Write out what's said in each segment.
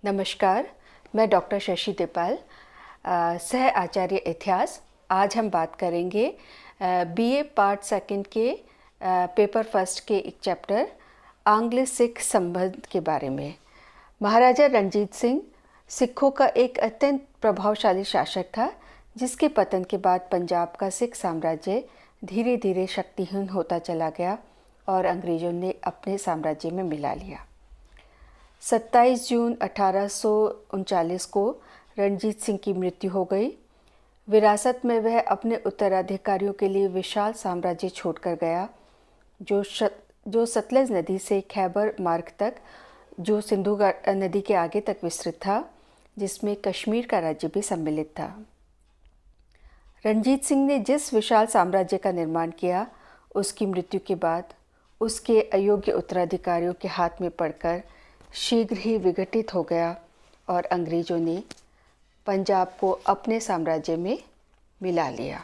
नमस्कार, मैं डॉक्टर शशि देपाल, सह आचार्य इतिहास। आज हम बात करेंगे बीए पार्ट सेकंड के पेपर फर्स्ट के एक चैप्टर आंग्ल सिख संबंध के बारे में। महाराजा रणजीत सिंह सिखों का एक अत्यंत प्रभावशाली शासक था, जिसके पतन के बाद पंजाब का सिख साम्राज्य धीरे धीरे शक्तिहीन होता चला गया और अंग्रेज़ों ने अपने साम्राज्य में मिला लिया। 27 जून 1839 को रणजीत सिंह की मृत्यु हो गई। विरासत में वह अपने उत्तराधिकारियों के लिए विशाल साम्राज्य छोड़कर गया, जो सतलज नदी से खैबर मार्ग तक, जो सिंधु नदी के आगे तक विस्तृत था, जिसमें कश्मीर का राज्य भी सम्मिलित था। रणजीत सिंह ने जिस विशाल साम्राज्य का निर्माण किया, उसकी मृत्यु के बाद उसके अयोग्य उत्तराधिकारियों के हाथ में पड़कर शीघ्र ही विघटित हो गया और अंग्रेज़ों ने पंजाब को अपने साम्राज्य में मिला लिया।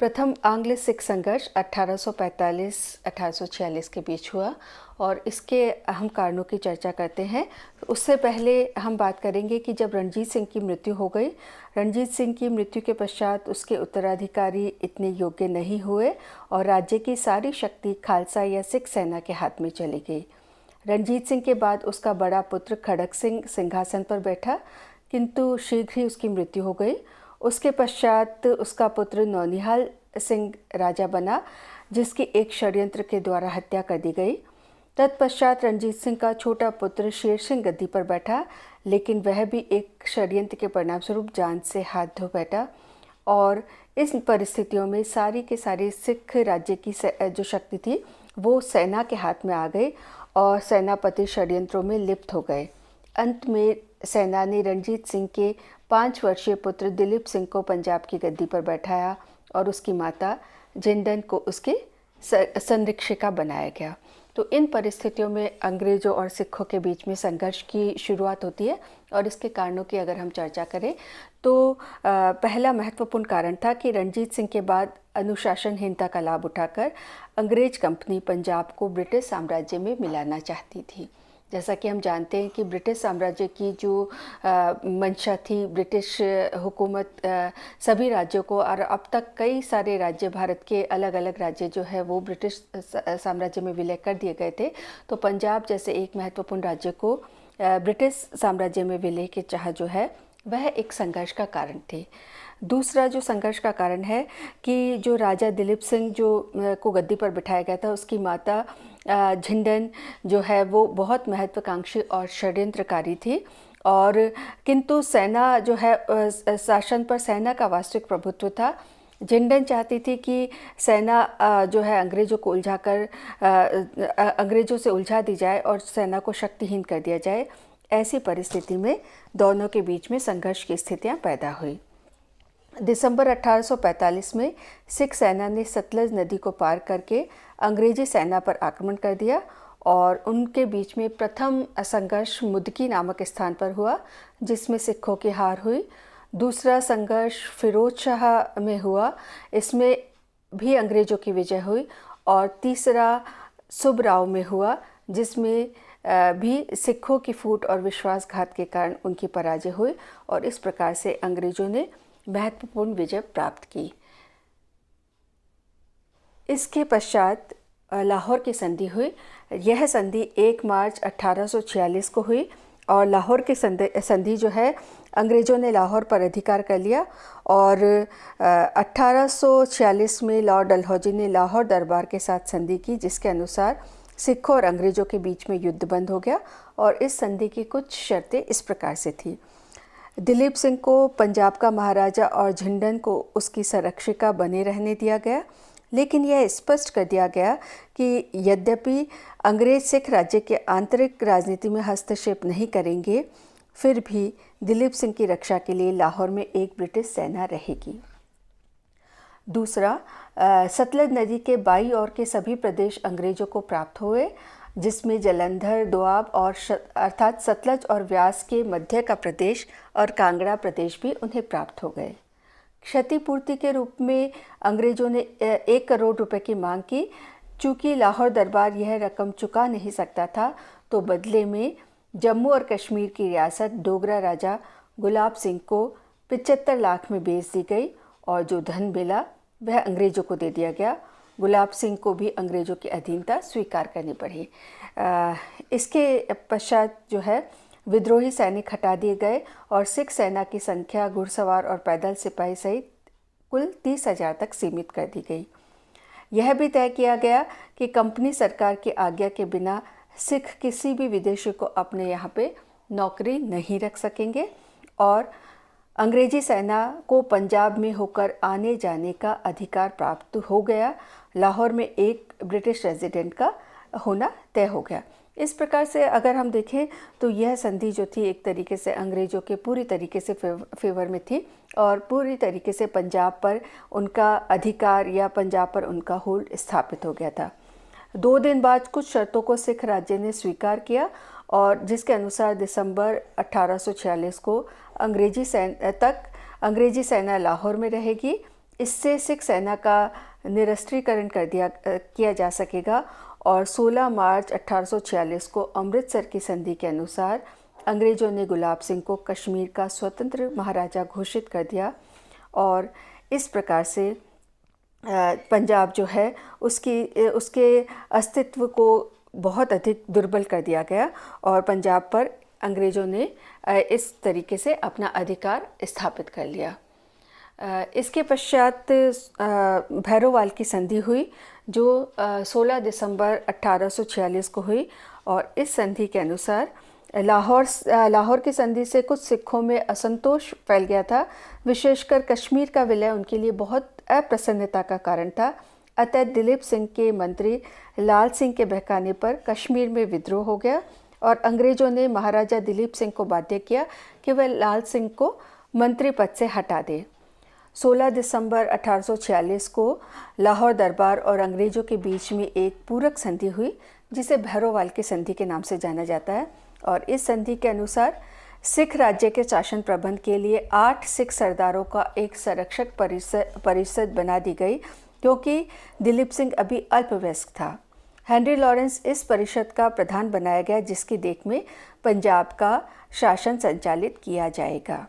प्रथम आंग्ल सिख संघर्ष 1845-1846 के बीच हुआ और इसके अहम कारणों की चर्चा करते हैं। उससे पहले हम बात करेंगे कि जब रणजीत सिंह की मृत्यु हो गई, रणजीत सिंह की मृत्यु के पश्चात उसके उत्तराधिकारी इतने योग्य नहीं हुए और राज्य की सारी शक्ति खालसा या सिख सेना के हाथ में चली गई। रणजीत सिंह के बाद उसका बड़ा पुत्र खड़क सिंह सिंहासन पर बैठा, किंतु शीघ्र ही उसकी मृत्यु हो गई। उसके पश्चात उसका पुत्र नौनिहाल सिंह राजा बना, जिसकी एक षड्यंत्र के द्वारा हत्या कर दी गई। तत्पश्चात रणजीत सिंह का छोटा पुत्र शेर सिंह गद्दी पर बैठा, लेकिन वह भी एक षड्यंत्र के परिणामस्वरूप जान से हाथ धो बैठा और इस परिस्थितियों में सारी के सारी सिख राज्य की जो शक्ति थी वो सेना के हाथ में आ गई और सेनापति षड्यंत्रों में लिप्त हो गए। अंत में सेना ने रणजीत सिंह के 5 वर्षीय पुत्र दिलीप सिंह को पंजाब की गद्दी पर बैठाया और उसकी माता जिंदन को उसके संरक्षिका बनाया गया। तो इन परिस्थितियों में अंग्रेज़ों और सिखों के बीच में संघर्ष की शुरुआत होती है और इसके कारणों की अगर हम चर्चा करें तो पहला महत्वपूर्ण कारण था कि रणजीत सिंह के बाद अनुशासनहीनता का लाभ उठाकर अंग्रेज कंपनी पंजाब को ब्रिटिश साम्राज्य में मिलाना चाहती थी। जैसा कि हम जानते हैं कि ब्रिटिश साम्राज्य की जो मंशा थी, ब्रिटिश हुकूमत सभी राज्यों को, और अब तक कई सारे राज्य, भारत के अलग अलग राज्य जो है वो ब्रिटिश साम्राज्य में विलय कर दिए गए थे। तो पंजाब जैसे एक महत्वपूर्ण राज्य को ब्रिटिश साम्राज्य में विलय की चाह जो है वह एक संघर्ष का कारण थी। दूसरा जो संघर्ष का कारण है कि जो राजा दिलीप सिंह को गद्दी पर बिठाया गया था, उसकी माता झिंडन जो है वो बहुत महत्वाकांक्षी और षड्यंत्रकारी थी, और किंतु सेना जो है शासन पर सेना का वास्तविक प्रभुत्व था। झिंडन चाहती थी कि सेना जो है अंग्रेज़ों को अंग्रेज़ों से उलझा दी जाए और सेना को शक्तिहीन कर दिया जाए। ऐसी परिस्थिति में दोनों के बीच में संघर्ष की स्थितियां पैदा हुई। दिसंबर 1845 में सिख सेना ने सतलज नदी को पार करके अंग्रेजी सेना पर आक्रमण कर दिया और उनके बीच में प्रथम संघर्ष मुदकी नामक स्थान पर हुआ, जिसमें सिखों की हार हुई। दूसरा संघर्ष फिरोज शाह में हुआ, इसमें भी अंग्रेज़ों की विजय हुई। और तीसरा सुबराव में हुआ, जिसमें भी सिखों की फूट और विश्वासघात के कारण उनकी पराजय हुई और इस प्रकार से अंग्रेज़ों ने महत्वपूर्ण विजय प्राप्त की। इसके पश्चात लाहौर की संधि हुई। यह संधि 1 मार्च 1846 को हुई और लाहौर की संधि जो है, अंग्रेज़ों ने लाहौर पर अधिकार कर लिया और 1846 में लॉर्ड डलहौजी ने लाहौर दरबार के साथ संधि की, जिसके अनुसार सिखों और अंग्रेज़ों के बीच में युद्ध बंद हो गया। और इस संधि की कुछ शर्तें इस प्रकार से थी। दिलीप सिंह को पंजाब का महाराजा और झिंडन को उसकी संरक्षिका बने रहने दिया गया, लेकिन यह स्पष्ट कर दिया गया कि यद्यपि अंग्रेज सिख राज्य के आंतरिक राजनीति में हस्तक्षेप नहीं करेंगे, फिर भी दिलीप सिंह की रक्षा के लिए लाहौर में एक ब्रिटिश सेना रहेगी। दूसरा, सतलज नदी के बाईं ओर के सभी प्रदेश अंग्रेजों को प्राप्त हुए, जिसमें जालंधर, दोआब और अर्थात सतलज और व्यास के मध्य का प्रदेश और कांगड़ा प्रदेश भी उन्हें प्राप्त हो गए। क्षतिपूर्ति के रूप में अंग्रेजों ने 1 करोड़ रुपए की मांग की, चूँकि लाहौर दरबार यह रकम चुका नहीं सकता था, तो बदले में जम्मू और कश्मीर की रियासत डोगरा राजा गुलाब सिंह को 75 लाख में बेच दी गई और जो धन मिला वह अंग्रेज़ों को दे दिया गया। गुलाब सिंह को भी अंग्रेज़ों की अधीनता स्वीकार करनी पड़ी। इसके पश्चात जो है विद्रोही सैनिक हटा दिए गए और सिख सेना की संख्या घुड़सवार और पैदल सिपाही सहित कुल 30,000 तक सीमित कर दी गई। यह भी तय किया गया कि कंपनी सरकार की आज्ञा के बिना सिख किसी भी विदेशी को अपने यहाँ पे नौकरी नहीं रख सकेंगे और अंग्रेजी सेना को पंजाब में होकर आने जाने का अधिकार प्राप्त हो गया। लाहौर में एक ब्रिटिश रेजिडेंट का होना तय हो गया। इस प्रकार से अगर हम देखें तो यह संधि जो थी एक तरीके से अंग्रेज़ों के पूरी तरीके से फेवर में थी और पूरी तरीके से पंजाब पर उनका अधिकार या पंजाब पर उनका होल्ड स्थापित हो गया था। 2 दिन बाद कुछ शर्तों को सिख राज्य ने स्वीकार किया और जिसके अनुसार दिसंबर 1846 को अंग्रेजी सेना लाहौर में रहेगी। इससे सिख सेना का निरस्त्रीकरण किया जा सकेगा और 16 मार्च 1846 को अमृतसर की संधि के अनुसार अंग्रेज़ों ने गुलाब सिंह को कश्मीर का स्वतंत्र महाराजा घोषित कर दिया और इस प्रकार से पंजाब जो है उसके अस्तित्व को बहुत अधिक दुर्बल कर दिया गया और पंजाब पर अंग्रेज़ों ने इस तरीके से अपना अधिकार स्थापित कर लिया। इसके पश्चात भैरोवाल की संधि हुई जो 16 दिसंबर 1846 को हुई और इस संधि के अनुसार लाहौर की संधि से कुछ सिखों में असंतोष फैल गया था। विशेषकर कश्मीर का विलय उनके लिए बहुत अप्रसन्नता का कारण था। अतः दिलीप सिंह के मंत्री लाल सिंह के बहकाने पर कश्मीर में विद्रोह हो गया और अंग्रेज़ों ने महाराजा दिलीप सिंह को बाध्य किया कि वह लाल सिंह को मंत्री पद से हटा दे। 16 दिसंबर 1846 को लाहौर दरबार और अंग्रेज़ों के बीच में एक पूरक संधि हुई जिसे भैरोवाल की संधि के नाम से जाना जाता है और इस संधि के अनुसार सिख राज्य के शासन प्रबंध के लिए 8 सिख सरदारों का एक संरक्षक परिषद बना दी गई क्योंकि दिलीप सिंह अभी अल्पवयस्क था। हेनरी लॉरेंस इस परिषद का प्रधान बनाया गया जिसकी देख में पंजाब का शासन संचालित किया जाएगा।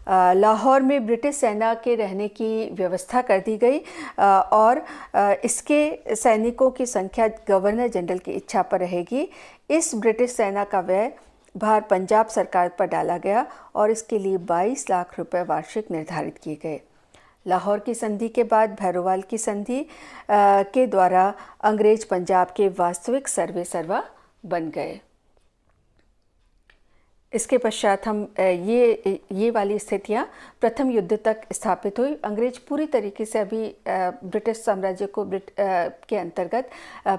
लाहौर में ब्रिटिश सेना के रहने की व्यवस्था कर दी गई और इसके सैनिकों की संख्या गवर्नर जनरल की इच्छा पर रहेगी। इस ब्रिटिश सेना का व्यय भार पंजाब सरकार पर डाला गया और इसके लिए 22 लाख रुपए वार्षिक निर्धारित किए गए। लाहौर की संधि के बाद भैरोवाल की संधि के द्वारा अंग्रेज पंजाब के वास्तविक सर्वेसर्वा बन गए। इसके पश्चात हम ये वाली स्थितियाँ प्रथम युद्ध तक स्थापित हुई। अंग्रेज पूरी तरीके से अभी ब्रिटिश साम्राज्य को के अंतर्गत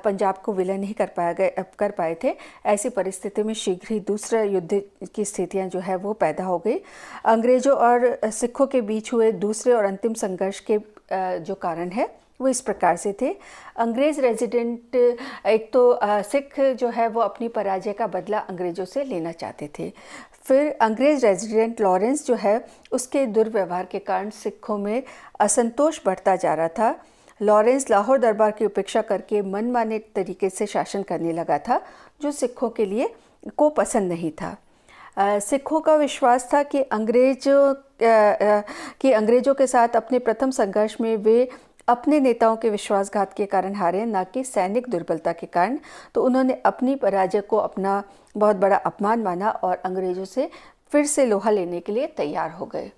पंजाब को विलय नहीं कर पाए थे। ऐसी परिस्थिति में शीघ्र ही दूसरा युद्ध की स्थितियाँ जो है वो पैदा हो गई। अंग्रेज़ों और सिखों के बीच हुए दूसरे और अंतिम संघर्ष के जो कारण है वो इस प्रकार से थे। अंग्रेज़ रेजिडेंट एक तो सिख जो है वो अपनी पराजय का बदला अंग्रेज़ों से लेना चाहते थे। फिर अंग्रेज़ रेजिडेंट लॉरेंस जो है उसके दुर्व्यवहार के कारण सिखों में असंतोष बढ़ता जा रहा था। लॉरेंस लाहौर दरबार की उपेक्षा करके मनमाने तरीके से शासन करने लगा था जो सिखों के लिए को पसंद नहीं था। सिखों का विश्वास था कि अंग्रेज़ों के साथ अपने प्रथम संघर्ष में वे अपने नेताओं के विश्वासघात के कारण हारे, ना कि सैनिक दुर्बलता के कारण। तो उन्होंने अपनी पराजय को अपना बहुत बड़ा अपमान माना और अंग्रेज़ों से फिर से लोहा लेने के लिए तैयार हो गए।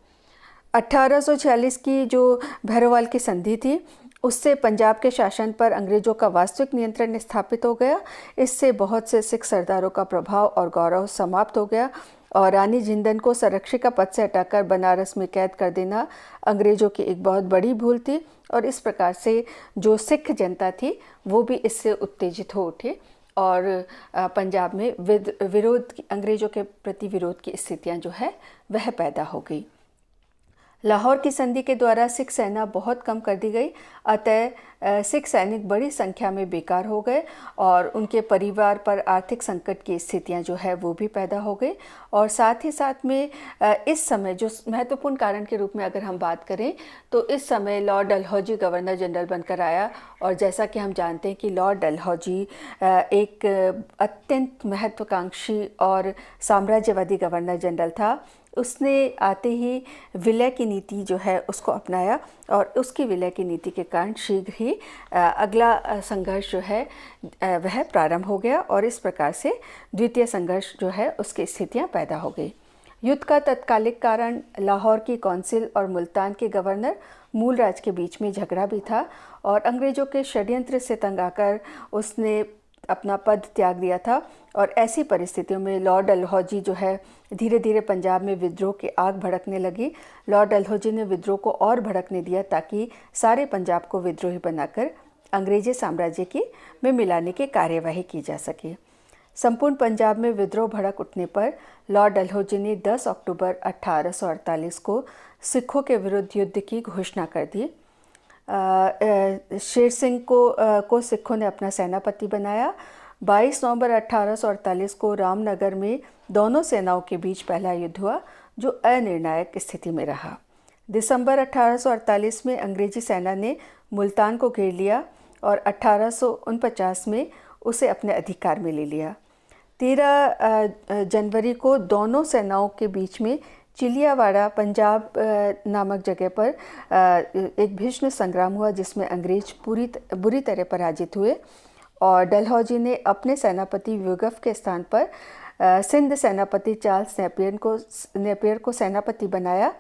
1846 की जो भैरोवाल की संधि थी उससे पंजाब के शासन पर अंग्रेज़ों का वास्तविक नियंत्रण स्थापित हो गया। इससे बहुत से सिख सरदारों का प्रभाव और गौरव समाप्त हो गया और रानी जिंदन को संरक्षिका पद से हटाकर बनारस में कैद कर देना अंग्रेज़ों की एक बहुत बड़ी भूल थी और इस प्रकार से जो सिख जनता थी वो भी इससे उत्तेजित हो उठी और पंजाब में अंग्रेज़ों के प्रति विरोध की स्थितियां जो है वह पैदा हो गई। लाहौर की संधि के द्वारा सिख सेना बहुत कम कर दी गई। अतः सिख सैनिक बड़ी संख्या में बेकार हो गए और उनके परिवार पर आर्थिक संकट की स्थितियां जो है वो भी पैदा हो गई। और साथ ही साथ में इस समय जो महत्वपूर्ण कारण के रूप में अगर हम बात करें तो इस समय लॉर्ड डलहौजी गवर्नर जनरल बनकर आया। और जैसा कि हम जानते हैं कि लॉर्ड डलहौजी एक अत्यंत महत्वाकांक्षी और साम्राज्यवादी गवर्नर जनरल था। उसने आते ही विलय की नीति जो है उसको अपनाया और उसकी विलय की नीति के कारण शीघ्र ही अगला संघर्ष जो है वह प्रारंभ हो गया और इस प्रकार से द्वितीय संघर्ष जो है उसकी स्थितियां पैदा हो गई। युद्ध का तत्कालिक कारण लाहौर की कौंसिल और मुल्तान के गवर्नर मूलराज के बीच में झगड़ा भी था और अंग्रेज़ों के षड्यंत्र से तंग आकर उसने अपना पद त्याग दिया था। और ऐसी परिस्थितियों में लॉर्ड डलहौजी जो है धीरे धीरे पंजाब में विद्रोह की आग भड़कने लगी। लॉर्ड डलहौजी ने विद्रोह को और भड़कने दिया ताकि सारे पंजाब को विद्रोही बनाकर अंग्रेजी साम्राज्य की में मिलाने की कार्यवाही की जा सके। संपूर्ण पंजाब में विद्रोह भड़क उठने पर लॉर्ड डलहौजी ने 10 अक्टूबर 1848 को सिखों के विरुद्ध युद्ध की घोषणा कर दी। शेर सिंह को सिखों ने अपना सेनापति बनाया। 22 नवंबर 1848 को रामनगर में दोनों सेनाओं के बीच पहला युद्ध हुआ जो अनिर्णायक स्थिति में रहा। दिसंबर 1848 में अंग्रेजी सेना ने मुल्तान को घेर लिया और 1849 में उसे अपने अधिकार में ले लिया। 13 जनवरी को दोनों सेनाओं के बीच में चिलियावाड़ा पंजाब नामक जगह पर एक भीषण संग्राम हुआ जिसमें अंग्रेज बुरी तरह पराजित हुए और डलहौजी ने अपने सेनापति व्यूगफ के स्थान पर सिंध सेनापति चार्ल्स नेपियर को सेनापति बनाया।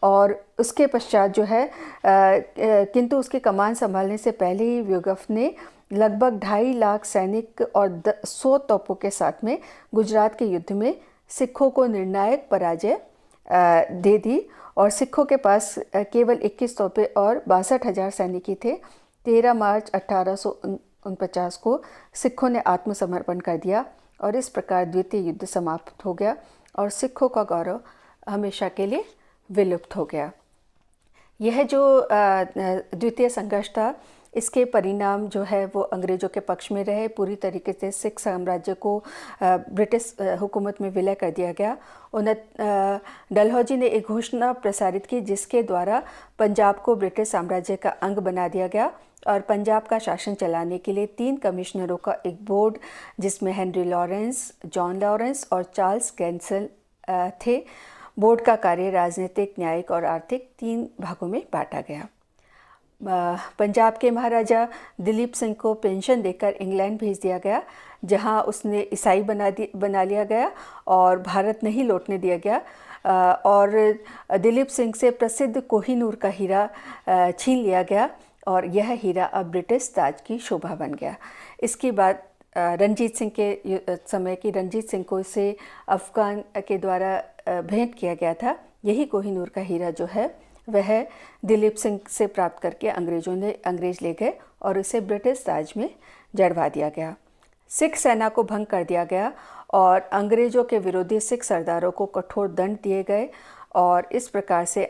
और उसके पश्चात जो है किंतु उसकी कमान संभालने से पहले ही व्यूगफ ने लगभग 2.5 लाख सैनिक और 100 तोपों के साथ में गुजरात के युद्ध में सिखों को निर्णायक पराजय दे दी और सिखों के पास केवल 21 तोपें और 62,000 सैनिक ही थे। 13 मार्च 1849 को सिखों ने आत्मसमर्पण कर दिया और इस प्रकार द्वितीय युद्ध समाप्त हो गया और सिखों का गौरव हमेशा के लिए विलुप्त हो गया। यह जो द्वितीय संघर्ष था इसके परिणाम जो है वो अंग्रेज़ों के पक्ष में रहे। पूरी तरीके से सिख साम्राज्य को ब्रिटिश हुकूमत में विलय कर दिया गया। डलहौजी ने एक घोषणा प्रसारित की जिसके द्वारा पंजाब को ब्रिटिश साम्राज्य का अंग बना दिया गया और पंजाब का शासन चलाने के लिए 3 कमिश्नरों का एक बोर्ड जिसमें हेनरी लॉरेंस, जॉन लॉरेंस और चार्ल्स कैंसल थे। बोर्ड का कार्य राजनीतिक, न्यायिक और आर्थिक 3 भागों में बांटा गया। पंजाब के महाराजा दिलीप सिंह को पेंशन देकर इंग्लैंड भेज दिया गया जहां उसने ईसाई बना लिया गया और भारत नहीं लौटने दिया गया और दिलीप सिंह से प्रसिद्ध कोहिनूर का हीरा छीन लिया गया और यह हीरा अब ब्रिटिश ताज की शोभा बन गया। इसके बाद रणजीत सिंह के समय की रणजीत सिंह को इसे अफ़गान के द्वारा भेंट किया गया था। यही कोहिनूर का हीरा जो है वह दिलीप सिंह से प्राप्त करके अंग्रेज ले गए और उसे ब्रिटिश ताज में जड़वा दिया गया। सिख सेना को भंग कर दिया गया और अंग्रेज़ों के विरोधी सिख सरदारों को कठोर दंड दिए गए और इस प्रकार से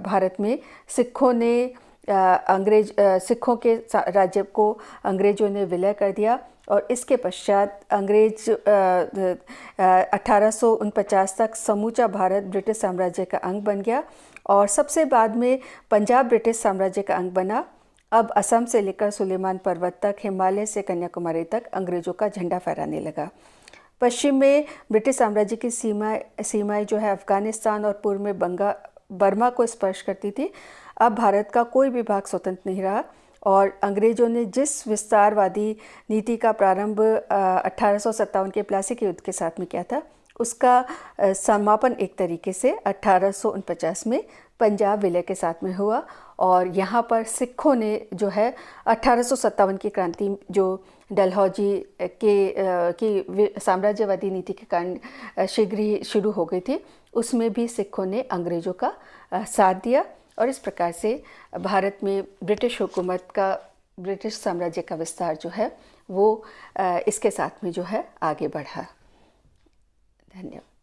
भारत में सिखों के राज्य को अंग्रेज़ों ने विलय कर दिया और इसके पश्चात 1849 तक समूचा भारत ब्रिटिश साम्राज्य का अंग बन गया और सबसे बाद में पंजाब ब्रिटिश साम्राज्य का अंग बना। अब असम से लेकर सुलेमान पर्वत तक, हिमालय से कन्याकुमारी तक अंग्रेज़ों का झंडा फहराने लगा। पश्चिम में ब्रिटिश साम्राज्य की सीमाएं जो है अफ़गानिस्तान और पूर्व में बर्मा को स्पर्श करती थी। अब भारत का कोई भी भाग स्वतंत्र नहीं रहा और अंग्रेज़ों ने जिस विस्तारवादी नीति का प्रारंभ 1857 के प्लासी के युद्ध के साथ में किया था उसका समापन एक तरीके से 1849 में पंजाब विलय के साथ में हुआ और यहाँ पर सिखों ने जो है 1857 की क्रांति जो डलहौजी की साम्राज्यवादी नीति के कारण शीघ्र ही शुरू हो गई थी उसमें भी सिखों ने अंग्रेज़ों का साथ दिया और इस प्रकार से भारत में ब्रिटिश साम्राज्य का विस्तार जो है वो इसके साथ में जो है आगे बढ़ा। धन्यवाद।